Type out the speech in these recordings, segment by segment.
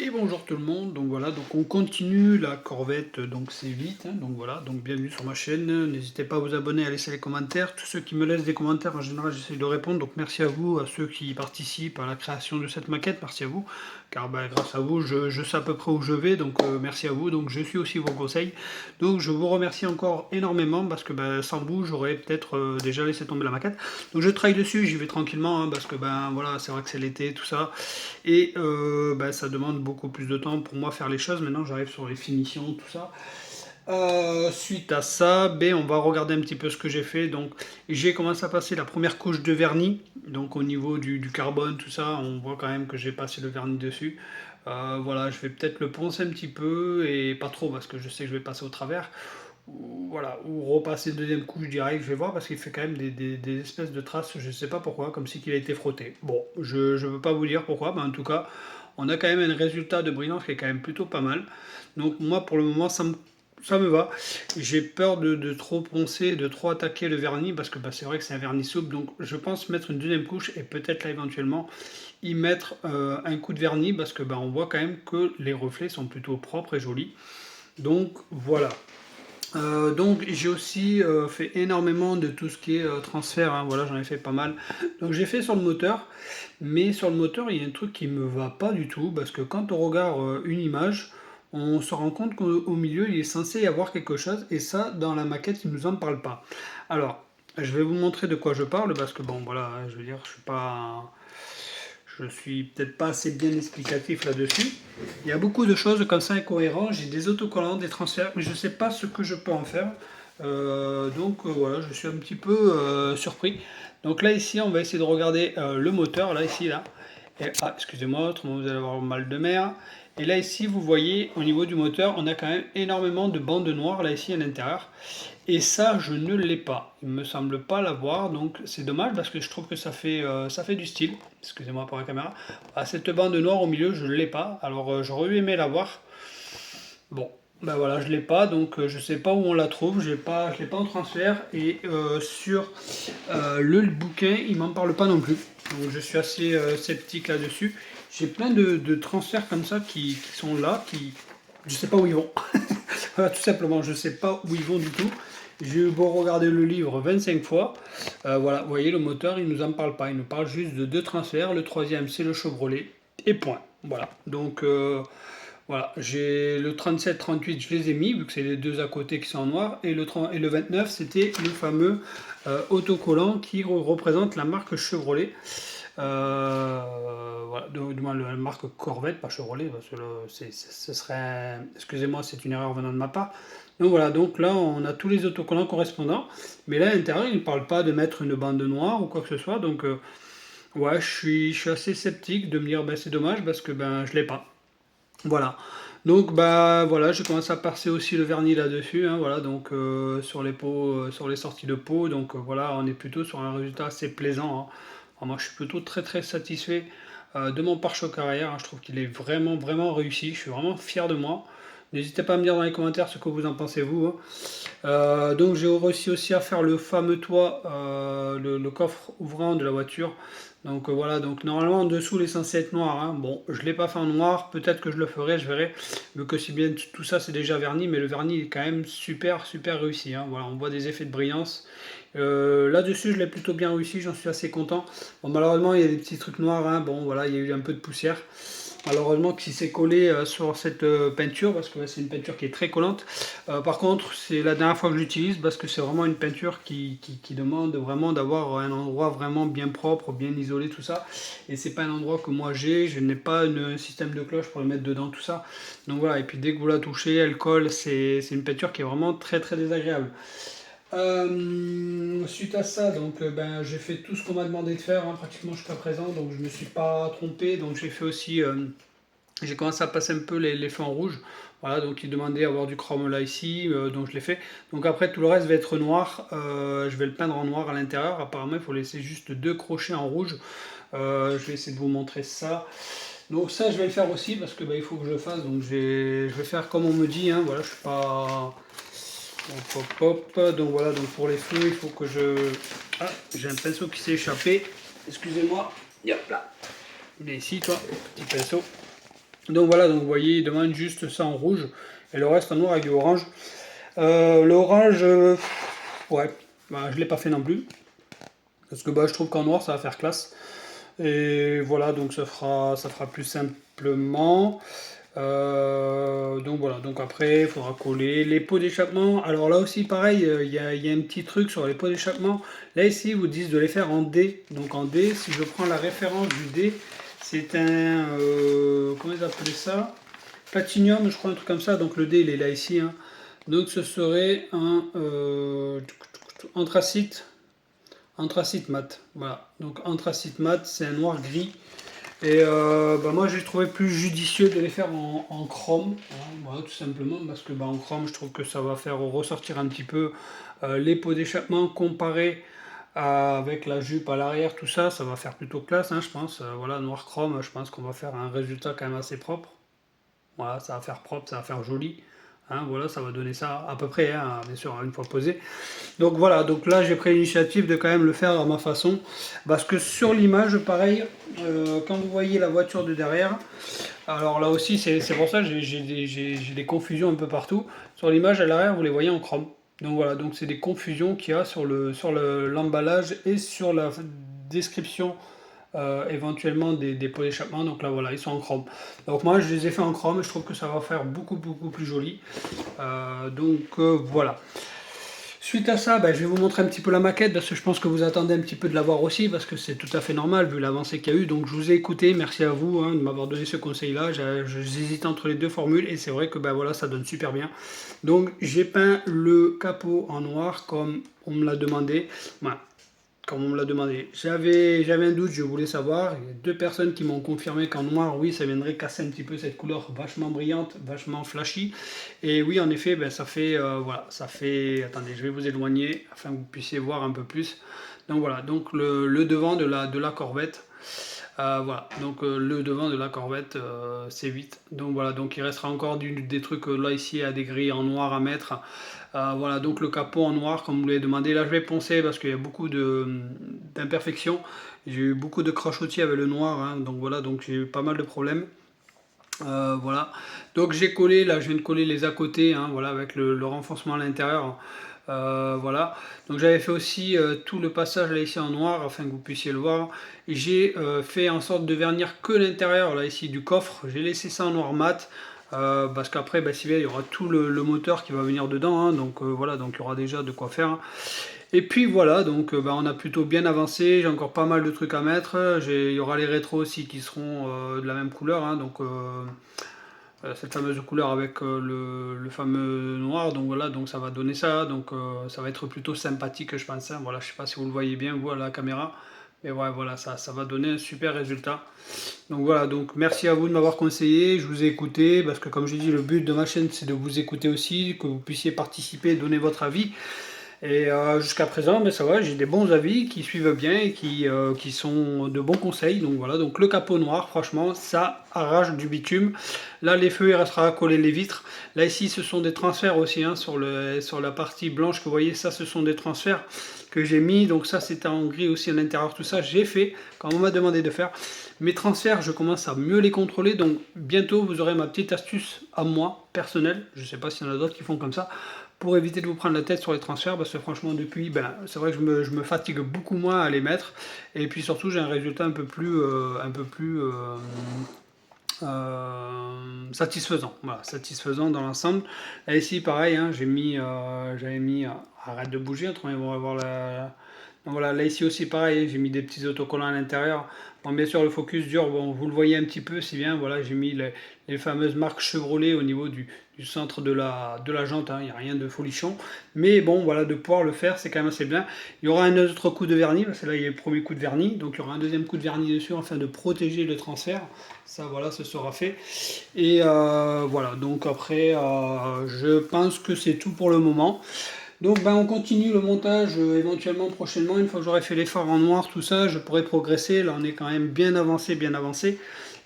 Et bonjour tout le monde, donc voilà, donc on continue la Corvette, donc c'est vite, hein, donc voilà, donc bienvenue sur ma chaîne, n'hésitez pas à vous abonner, à laisser les commentaires, tous ceux qui me laissent des commentaires, en général j'essaie de répondre, donc merci à vous, à ceux qui participent à la création de cette maquette, merci à vous, car ben, grâce à vous je sais à peu près où je vais, donc merci à vous, donc je suis aussi vos conseils, donc je vous remercie encore énormément, parce que ben, sans vous j'aurais peut-être déjà laissé tomber la maquette, donc je travaille dessus, j'y vais tranquillement, hein, parce que ben voilà, c'est vrai que c'est l'été, tout ça, et bah, ça demande beaucoup plus de temps pour moi faire les choses. Maintenant, j'arrive sur les finitions, tout ça. Suite à ça, ben, on va regarder un petit peu ce que j'ai fait. Donc, j'ai commencé à passer la première couche de vernis. Donc, au niveau du carbone, tout ça, on voit quand même que j'ai passé le vernis dessus. Voilà, je vais peut-être le poncer un petit peu et pas trop parce que je sais que je vais passer au travers. Voilà, ou repasser une deuxième couche direct, je vais voir parce qu'il fait quand même des espèces de traces, je sais pas pourquoi, comme si qu'il a été frotté. Bon, je veux pas vous dire pourquoi, mais en tout cas, on a quand même un résultat de brillance qui est quand même plutôt pas mal. Donc moi pour le moment ça me va. J'ai peur de trop poncer, de trop attaquer le vernis parce que bah, c'est vrai que c'est un vernis souple, donc je pense mettre une deuxième couche et peut-être là éventuellement y mettre un coup de vernis parce que bah, on voit quand même que les reflets sont plutôt propres et jolis. Donc voilà. Donc j'ai aussi fait énormément de tout ce qui est transfert, hein, voilà, j'en ai fait pas mal. Donc j'ai fait sur le moteur, mais sur le moteur il y a un truc qui me va pas du tout, parce que quand on regarde une image, on se rend compte qu'au milieu il est censé y avoir quelque chose, et ça dans la maquette il nous en parle pas. Alors, je vais vous montrer de quoi je parle, parce que bon voilà, hein, je veux dire, je suis peut-être pas assez bien explicatif là-dessus. Il y a beaucoup de choses comme ça incohérentes. J'ai des autocollants, des transferts, mais je ne sais pas ce que je peux en faire. Voilà, je suis un petit peu surpris. Donc là ici, on va essayer de regarder le moteur, là ici, là. Et, ah, excusez-moi, autrement vous allez avoir mal de mer. Et là ici, vous voyez, au niveau du moteur, on a quand même énormément de bandes noires, là ici, à l'intérieur. Et ça, je ne l'ai pas. Il me semble pas l'avoir, donc c'est dommage parce que je trouve que ça fait du style. Excusez-moi pour la caméra. Ah, cette bande noire au milieu, je ne l'ai pas. Alors j'aurais aimé l'avoir. Bon, ben voilà, je l'ai pas, donc je sais pas où on la trouve. Je l'ai pas en transfert et sur le bouquin, il m'en parle pas non plus. Donc je suis assez sceptique là-dessus. J'ai plein de transferts comme ça qui sont là, qui je sais pas où ils vont. Voilà, tout simplement, je sais pas où ils vont du tout. J'ai eu beau regarder le livre 25 fois. Voilà, vous voyez, le moteur, il nous en parle pas. Il nous parle juste de deux transferts. Le troisième, c'est le Chevrolet. Et point. Voilà. Donc, voilà. J'ai le 37, 38, je les ai mis, vu que c'est les deux à côté qui sont en noir. Et le 30 et le 29, c'était le fameux autocollant qui représente la marque Chevrolet. Voilà, du moins la marque Corvette, pas Chevrolet, parce que ce serait, excusez-moi, c'est une erreur venant de ma part. Donc voilà, donc là on a tous les autocollants correspondants, mais là à l'intérieur il ne parle pas de mettre une bande noire ou quoi que ce soit, donc ouais, je suis assez sceptique de me dire ben, c'est dommage parce que ben je l'ai pas. Voilà. Donc bah voilà, j'ai commencé à passer aussi le vernis là-dessus, hein, voilà, donc sur les pots, sur les sorties de pots, donc voilà, on est plutôt sur un résultat assez plaisant, hein. Alors, moi je suis plutôt très très satisfait de mon pare-choc arrière, hein. Je trouve qu'il est vraiment vraiment réussi, je suis vraiment fier de moi. N'hésitez pas à me dire dans les commentaires ce que vous en pensez vous, hein. Donc j'ai réussi aussi à faire le fameux toit, le coffre ouvrant de la voiture. Donc voilà, donc normalement en dessous il est censé être noir, hein. Bon, je ne l'ai pas fait en noir, peut-être que je le ferai, je verrai. Vu que si bien tout ça c'est déjà verni, mais le vernis est quand même super super réussi, hein. Voilà, on voit des effets de brillance. Là-dessus je l'ai plutôt bien réussi, j'en suis assez content. Bon, malheureusement il y a des petits trucs noirs, hein. Bon voilà, il y a eu un peu de poussière. Malheureusement qui s'est collé sur cette peinture, parce que c'est une peinture qui est très collante. Par contre, c'est la dernière fois que je l'utilise parce que c'est vraiment une peinture qui demande vraiment d'avoir un endroit vraiment bien propre, bien isolé, tout ça. Et c'est pas un endroit que moi j'ai, je n'ai pas un système de cloche pour le mettre dedans, tout ça. Donc voilà, et puis dès que vous la touchez, elle colle, c'est une peinture qui est vraiment très très désagréable. Suite à ça, donc ben, j'ai fait tout ce qu'on m'a demandé de faire, hein, pratiquement jusqu'à présent, donc je ne me suis pas trompé. Donc j'ai fait aussi, j'ai commencé à passer un peu les feux en rouge. Voilà, donc il demandait à avoir du chrome là ici, donc je l'ai fait. Donc après tout le reste va être noir, je vais le peindre en noir à l'intérieur. Apparemment il faut laisser juste deux crochets en rouge. Je vais essayer de vous montrer ça. Donc ça je vais le faire aussi parce que bah, il faut que je le fasse. Donc je vais faire comme on me dit, hein. Voilà, je suis pas. Donc, hop, hop. Donc voilà, donc pour les feux il faut que je. Ah, j'ai un pinceau qui s'est échappé. Excusez-moi. Hop là. Il est ici toi, petit pinceau. Donc voilà, donc vous voyez, il demande juste ça en rouge, et le reste en noir avec du orange. L'orange, ouais, bah, je l'ai pas fait non plus, parce que bah, je trouve qu'en noir ça va faire classe. Et voilà, donc ça fera plus simplement. Donc voilà, donc après il faudra coller les pots d'échappement. Alors là aussi pareil, il y a un petit truc sur les pots d'échappement. Là ici ils vous disent de les faire en D. Donc en D, si je prends la référence du D, c'est un, comment ils appelaient ça? Platinium, je crois, un truc comme ça. Donc le D il est là ici, hein. Donc ce serait un anthracite, anthracite mat. Voilà, donc anthracite mat, c'est un noir gris. Et bah, moi j'ai trouvé plus judicieux de les faire en chrome, hein, voilà, tout simplement, parce que bah, en chrome je trouve que ça va faire ressortir un petit peu les pots d'échappement comparé avec la jupe à l'arrière, tout ça, ça va faire plutôt classe, hein, je pense. Voilà, noir chrome, je pense qu'on va faire un résultat quand même assez propre. Voilà, ça va faire propre, ça va faire joli. Hein, voilà, ça va donner ça à peu près, hein, bien sûr, une fois posé. Donc voilà, donc là j'ai pris l'initiative de quand même le faire à ma façon. Parce que sur l'image, pareil, quand vous voyez la voiture de derrière, alors là aussi c'est pour ça que j'ai des confusions un peu partout. Sur l'image à l'arrière, vous les voyez en chrome. Donc voilà, donc c'est des confusions qu'il y a sur l'emballage et sur la description éventuellement des pots d'échappement. Donc là voilà, ils sont en chrome. Donc moi je les ai fait en chrome, je trouve que ça va faire beaucoup plus joli. Voilà. Suite à ça, je vais vous montrer un petit peu la maquette parce que je pense que vous attendez un petit peu de la voir aussi parce que c'est tout à fait normal vu l'avancée qu'il y a eu. Donc je vous ai écouté, merci à vous de m'avoir donné ce conseil-là. J'hésitais entre les deux formules et c'est vrai que voilà, ça donne super bien. Donc j'ai peint le capot en noir comme on me l'a demandé. Voilà, comme on me l'a demandé. J'avais un doute, je voulais savoir. Il y a deux personnes qui m'ont confirmé qu'en noir, oui, ça viendrait casser un petit peu cette couleur vachement brillante, vachement flashy. Et oui, en effet, ça fait, voilà, ça fait. Attendez, je vais vous éloigner afin que vous puissiez voir un peu plus. Donc voilà, donc le devant de la Corvette. Voilà, donc le devant de la Corvette C8. Donc voilà, donc il restera encore des trucs là ici à des grilles en noir à mettre. Voilà, donc le capot en noir comme vous l'avez demandé. Là je vais poncer parce qu'il y a beaucoup d'imperfections. J'ai eu beaucoup de crachotis avec le noir, hein, donc voilà, donc j'ai eu pas mal de problèmes. Voilà, donc j'ai collé, là je viens de coller les à côté, hein, voilà, avec le renforcement à l'intérieur. Voilà, donc j'avais fait aussi tout le passage là ici en noir afin que vous puissiez le voir. J'ai fait en sorte de vernir que l'intérieur là ici du coffre, j'ai laissé ça en noir mat. Parce qu'après, si bien, il y aura tout le moteur qui va venir dedans, hein, donc voilà, donc il y aura déjà de quoi faire. Et puis voilà, donc on a plutôt bien avancé, j'ai encore pas mal de trucs à mettre, il y aura les rétros aussi qui seront de la même couleur, hein, donc cette fameuse couleur avec le fameux noir, donc voilà, donc ça va donner ça, donc ça va être plutôt sympathique je pense, hein, voilà, je sais pas si vous le voyez bien vous à la caméra, mais ouais, voilà, ça va donner un super résultat. Donc voilà, donc merci à vous de m'avoir conseillé, je vous ai écouté, parce que comme j'ai dit, le but de ma chaîne c'est de vous écouter aussi, que vous puissiez participer, donner votre avis. Et jusqu'à présent, ça va, j'ai des bons avis qui suivent bien et qui sont de bons conseils. Donc voilà, donc le capot noir, franchement, ça arrache du bitume. Là, les feux, il restera à coller les vitres. Là, ici, ce sont des transferts aussi, hein, sur la partie blanche que vous voyez, ça, ce sont des transferts que j'ai mis. Donc ça, c'était en gris aussi à l'intérieur, tout ça, j'ai fait quand on m'a demandé de faire. Mes transferts, je commence à mieux les contrôler. Donc bientôt, vous aurez ma petite astuce à moi, personnelle. Je ne sais pas s'il y en a d'autres qui font comme ça pour éviter de vous prendre la tête sur les transferts, parce que franchement depuis, c'est vrai que je me fatigue beaucoup moins à les mettre, et puis surtout j'ai un résultat un peu plus satisfaisant, voilà, satisfaisant dans l'ensemble. Là ici pareil, hein, j'avais mis, arrête de bouger, autrement on va voir la... Donc voilà, là ici aussi pareil, j'ai mis des petits autocollants à l'intérieur. Bon, bien sûr le focus dur, bon, vous le voyez un petit peu, c'est bien, voilà, j'ai mis les fameuses marques Chevrolet au niveau du centre de la jante, hein, il n'y a rien de folichon. Mais bon, voilà, de pouvoir le faire, c'est quand même assez bien. Il y aura un autre coup de vernis, parce que là il y a le premier coup de vernis, donc il y aura un deuxième coup de vernis dessus afin de protéger le transfert. Ça voilà, ce sera fait. Et voilà, donc après, je pense que c'est tout pour le moment. Donc on continue le montage éventuellement prochainement, une fois que j'aurai fait les phares en noir, tout ça, je pourrai progresser. Là on est quand même bien avancé, bien avancé.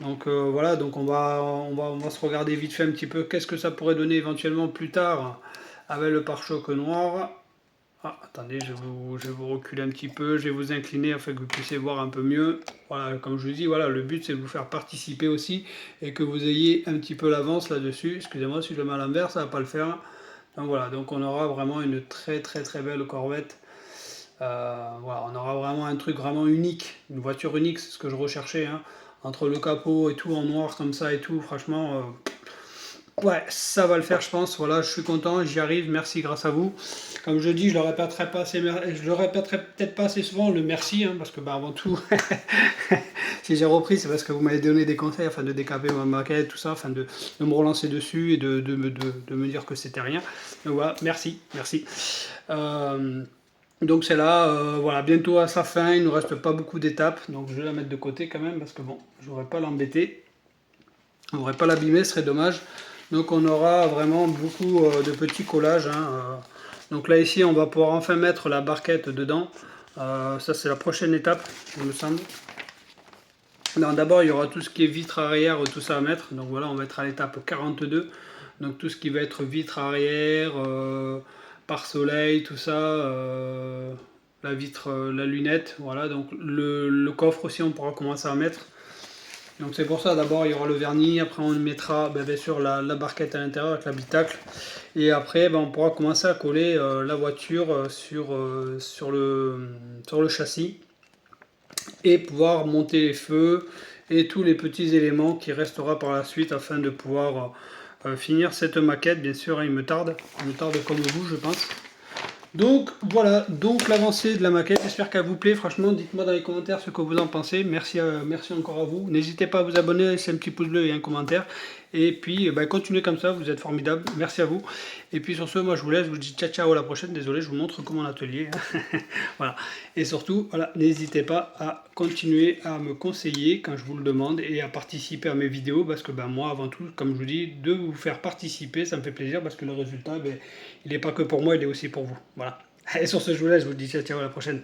Donc voilà, donc on va se regarder vite fait un petit peu qu'est-ce que ça pourrait donner éventuellement plus tard avec le pare-choc noir. Ah, attendez, je vais vous reculer un petit peu, je vais vous incliner afin que vous puissiez voir un peu mieux. Voilà, comme je vous dis, voilà, le but c'est de vous faire participer aussi et que vous ayez un petit peu l'avance là-dessus. Excusez-moi si je le mets à l'envers, ça va pas le faire. Donc voilà, donc on aura vraiment une très très très belle Corvette. Voilà, on aura vraiment un truc vraiment unique, une voiture unique, c'est ce que je recherchais, hein. Entre le capot et tout en noir comme ça et tout, franchement, ouais, ça va le faire, je pense. Voilà, je suis content, j'y arrive. Merci grâce à vous. Comme je dis, je le répéterai pas assez, je le répéterai peut-être pas assez souvent le merci, hein, parce que bah, avant tout, si j'ai repris, c'est parce que vous m'avez donné des conseils afin de décaper ma maquette, tout ça, afin de me relancer dessus et de me dire que c'était rien. Donc voilà, merci, merci. Euh, donc c'est là, voilà, bientôt à sa fin, il ne nous reste pas beaucoup d'étapes, donc je vais la mettre de côté quand même, parce que bon, je ne voudrais pas l'embêter. On ne devrait pas l'abîmer, ce serait dommage. Donc on aura vraiment beaucoup de petits collages, hein. Donc là ici on va pouvoir enfin mettre la barquette dedans. Ça c'est la prochaine étape, il me semble. D'abord il y aura tout ce qui est vitre arrière, tout ça à mettre. Donc voilà, on va être à l'étape 42. Donc tout ce qui va être vitre arrière, pare-soleil, tout ça, la vitre, la lunette, voilà. Donc le coffre aussi on pourra commencer à mettre. Donc c'est pour ça, d'abord il y aura le vernis, après on mettra bien sûr la barquette à l'intérieur avec l'habitacle, et après on pourra commencer à coller la voiture sur le châssis, et pouvoir monter les feux et tous les petits éléments qui restera par la suite afin de pouvoir finir cette maquette. Bien sûr, il me tarde comme vous je pense. Donc voilà, donc l'avancée de la maquette, j'espère qu'elle vous plaît. Franchement, dites-moi dans les commentaires ce que vous en pensez. Merci, merci encore à vous. N'hésitez pas à vous abonner, à laisser un petit pouce bleu et un commentaire. Et puis continuez comme ça, vous êtes formidables. Merci à vous. Et puis sur ce, moi je vous laisse, je vous dis ciao ciao à la prochaine. Désolé, je vous montre comment l'atelier. Voilà. Et surtout, voilà, n'hésitez pas à continuer à me conseiller quand je vous le demande et à participer à mes vidéos, parce que moi avant tout, comme je vous dis, de vous faire participer, ça me fait plaisir, parce que le résultat, il n'est pas que pour moi, il est aussi pour vous. Voilà. Et sur ce, je vous laisse, je vous dis ciao ciao à la prochaine.